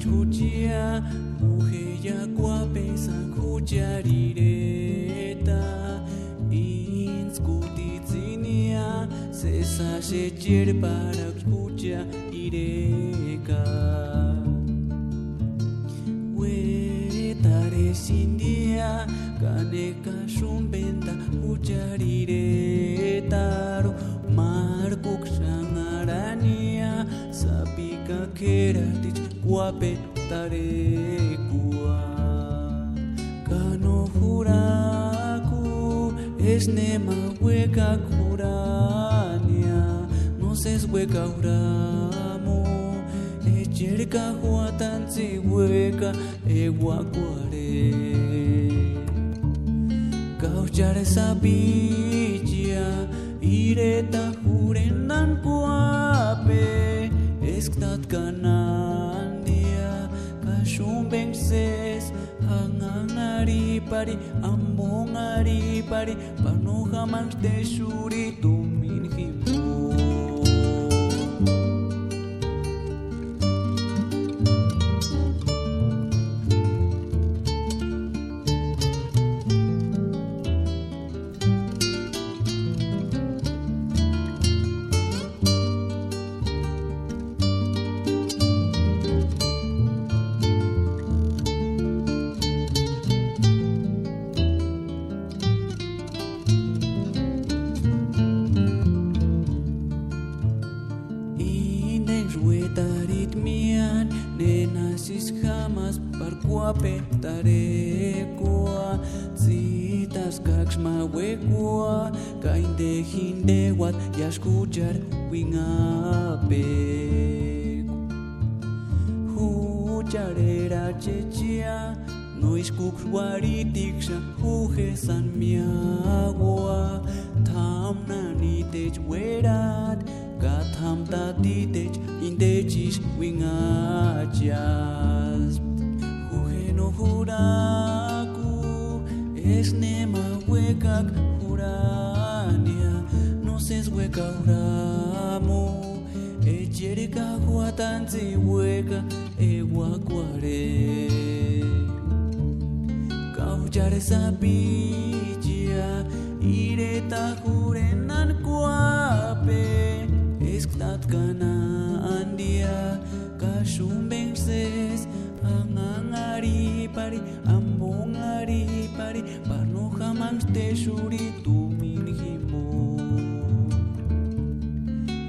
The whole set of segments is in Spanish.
escuchia mujeja guapesa cucharireta inskutizinia sesa shecher para escucha ireka wetare sindia kaneka shumbenta cuchariretaro markuk shangarania sapika keratich guape tarekua kano juraku esnema hueca curania no ses hueca uramo echerka huatanzi hueca eguacuare cauchare sabicia ireta jurenan guape estat kanandia kashumben ses hangangari pari ambongari pari panohamang te shuri tuminhimu taritmian nenasis jamás parcuape tarecua citas caxma huecua cainde hindewat y a escuchar wingape hucharera chechia no iskukwaritiksa hujesan miagua tamnanitech werat Gatham tatitech indechis wingachas Ujeno juraku esnema huecak jurania no ses hueca uramo echerika huatanzi hueca eguacuare cauchare sabicia ireta jurenan guape Estat kanandia kashumben ses angangari pari ambongari pari parno jamang te shuri tuminhimu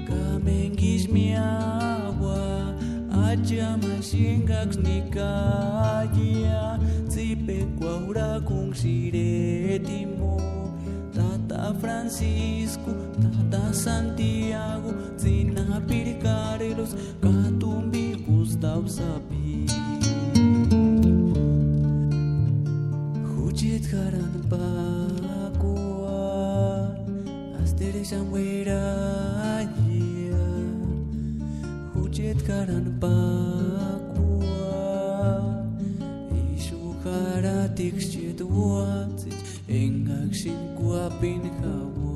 kamengis miagua acha mashingax nikaya zipe kwaura kung siretimo Tata Francisco, Tata Santiago, Zina Pircareros, Catumbi, Gustav Sapi. Huchit Haran Pakua, Astere Shamwera, Huchit Haran Pakua, Ishu Haratik Chetuat. Engakshin guapin hawa